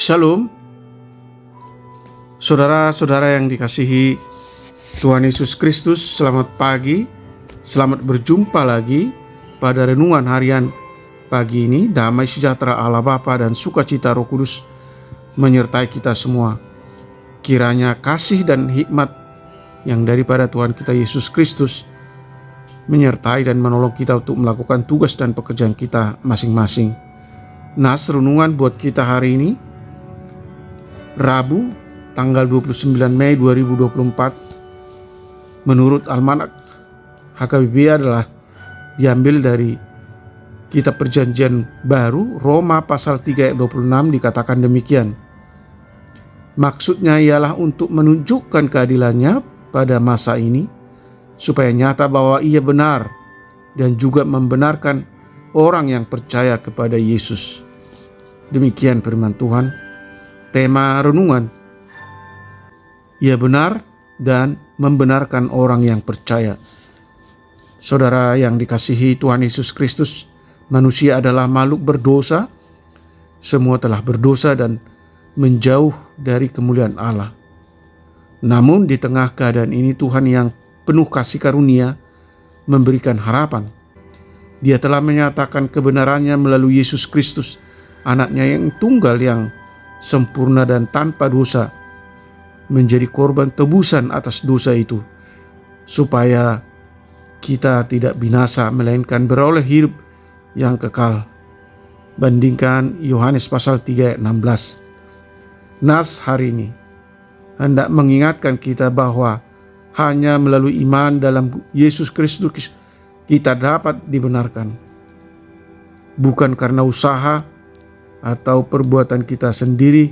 Shalom, saudara-saudara yang dikasihi Tuhan Yesus Kristus. Selamat pagi, selamat berjumpa lagi pada renungan harian pagi ini. Damai sejahtera Allah Bapa dan sukacita Roh Kudus menyertai kita semua. Kiranya kasih dan hikmat yang daripada Tuhan kita Yesus Kristus menyertai dan menolong kita untuk melakukan tugas dan pekerjaan kita masing-masing. Nas renungan buat kita hari ini, Rabu, tanggal 29 Mei 2024, menurut Almanak HKBP adalah diambil dari Kitab Perjanjian Baru, Roma pasal 3 ayat 26 dikatakan demikian. Maksudnya ialah untuk menunjukkan keadilannya pada masa ini, supaya nyata bahwa ia benar dan juga membenarkan orang yang percaya kepada Yesus. Demikian firman Tuhan. Tema renungan, ia benar dan membenarkan orang yang percaya. Saudara yang dikasihi Tuhan Yesus Kristus, manusia adalah makhluk berdosa. Semua telah berdosa dan menjauh dari kemuliaan Allah. Namun di tengah keadaan ini, Tuhan yang penuh kasih karunia memberikan harapan. Dia telah menyatakan kebenarannya melalui Yesus Kristus, anaknya yang tunggal yang sempurna dan tanpa dosa, menjadi korban tebusan atas dosa itu, supaya kita tidak binasa melainkan beroleh hidup yang kekal. Bandingkan Yohanes pasal 3 ayat 16. Nas hari ini hendak mengingatkan kita bahwa hanya melalui iman dalam Yesus Kristus kita dapat dibenarkan, bukan karena usaha atau perbuatan kita sendiri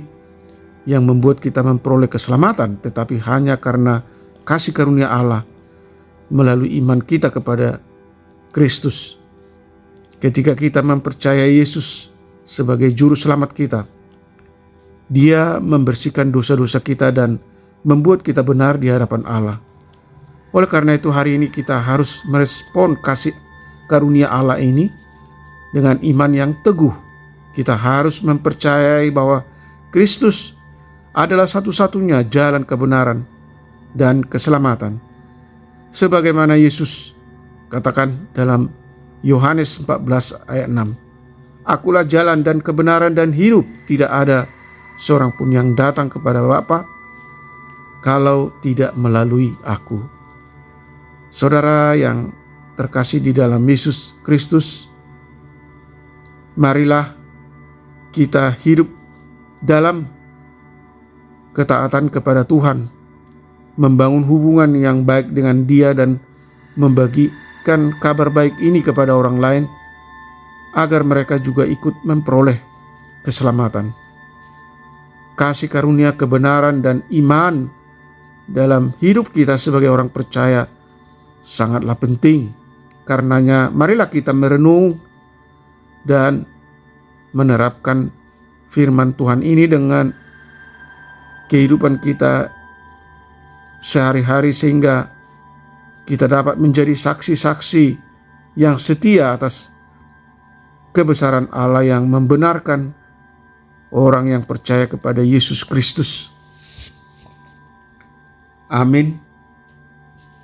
yang membuat kita memperoleh keselamatan, tetapi hanya karena kasih karunia Allah melalui iman kita kepada Kristus. Ketika kita mempercayai Yesus sebagai juru selamat kita, Dia membersihkan dosa-dosa kita dan membuat kita benar di hadapan Allah. Oleh karena itu hari ini kita harus merespon kasih karunia Allah ini dengan iman yang teguh. Kita harus mempercayai bahwa Kristus adalah satu-satunya jalan kebenaran dan keselamatan. Sebagaimana Yesus katakan dalam Yohanes 14 ayat 6. Akulah jalan dan kebenaran dan hidup. Tidak ada seorang pun yang datang kepada Bapa kalau tidak melalui aku. Saudara yang terkasih di dalam Yesus Kristus, marilah kita hidup dalam ketaatan kepada Tuhan, membangun hubungan yang baik dengan Dia dan membagikan kabar baik ini kepada orang lain agar mereka juga ikut memperoleh keselamatan. Kasih karunia kebenaran dan iman dalam hidup kita sebagai orang percaya sangatlah penting. Karenanya marilah kita merenung dan menerapkan firman Tuhan ini dengan kehidupan kita sehari-hari, sehingga kita dapat menjadi saksi-saksi yang setia atas kebesaran Allah yang membenarkan orang yang percaya kepada Yesus Kristus. Amin.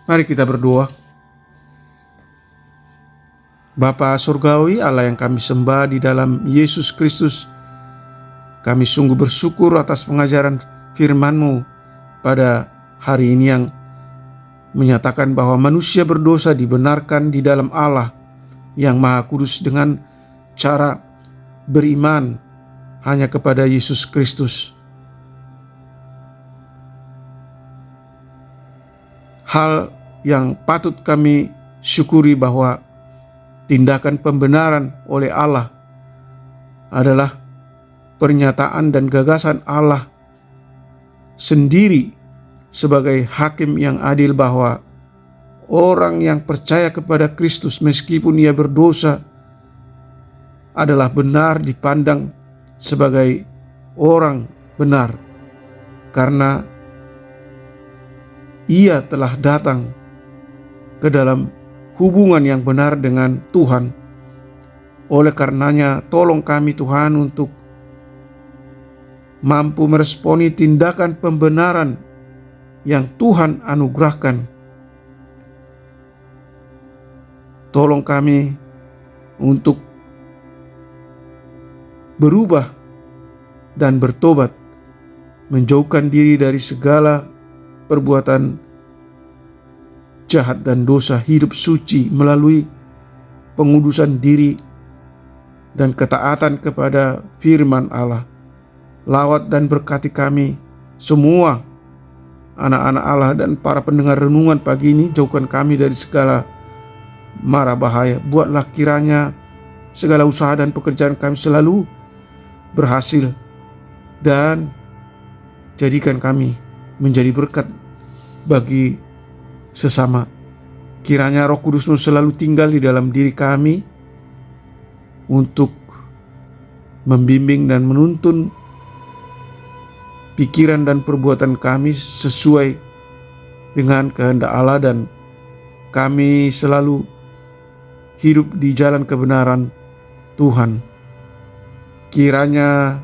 Mari kita berdoa. Bapa Surgawi, Allah yang kami sembah di dalam Yesus Kristus, kami sungguh bersyukur atas pengajaran firman-Mu pada hari ini yang menyatakan bahwa manusia berdosa dibenarkan di dalam Allah yang Maha Kudus dengan cara beriman hanya kepada Yesus Kristus. Hal yang patut kami syukuri bahwa tindakan pembenaran oleh Allah adalah pernyataan dan gagasan Allah sendiri sebagai hakim yang adil, bahwa orang yang percaya kepada Kristus meskipun ia berdosa adalah benar dipandang sebagai orang benar karena ia telah datang ke dalam hubungan yang benar dengan Tuhan. Oleh karenanya tolong kami Tuhan untuk mampu meresponi tindakan pembenaran yang Tuhan anugerahkan. Tolong kami untuk berubah dan bertobat, menjauhkan diri dari segala perbuatan jahat dan dosa, hidup suci melalui pengudusan diri dan ketaatan kepada firman Allah. Lawat dan berkati kami semua, anak-anak Allah dan para pendengar renungan pagi ini. Jauhkan kami dari segala mara bahaya. Buatlah kiranya segala usaha dan pekerjaan kami selalu berhasil, dan jadikan kami menjadi berkat bagi sesama. Kiranya Roh Kudus-Mu selalu tinggal di dalam diri kami untuk membimbing dan menuntun pikiran dan perbuatan kami sesuai dengan kehendak Allah, dan kami selalu hidup di jalan kebenaran Tuhan. Kiranya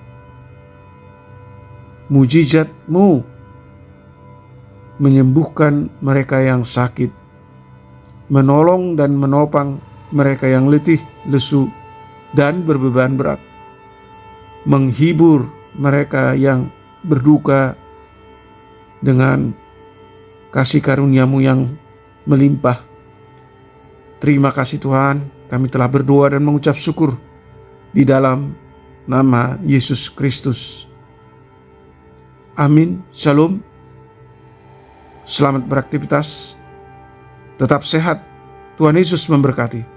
mujizat-Mu menyembuhkan mereka yang sakit, menolong dan menopang mereka yang letih, lesu, dan berbeban berat, menghibur mereka yang berduka dengan kasih karunia-Mu yang melimpah. Terima kasih Tuhan, kami telah berdoa dan mengucap syukur di dalam nama Yesus Kristus. Amin. Shalom. Selamat beraktivitas. Tetap sehat. Tuhan Yesus memberkati.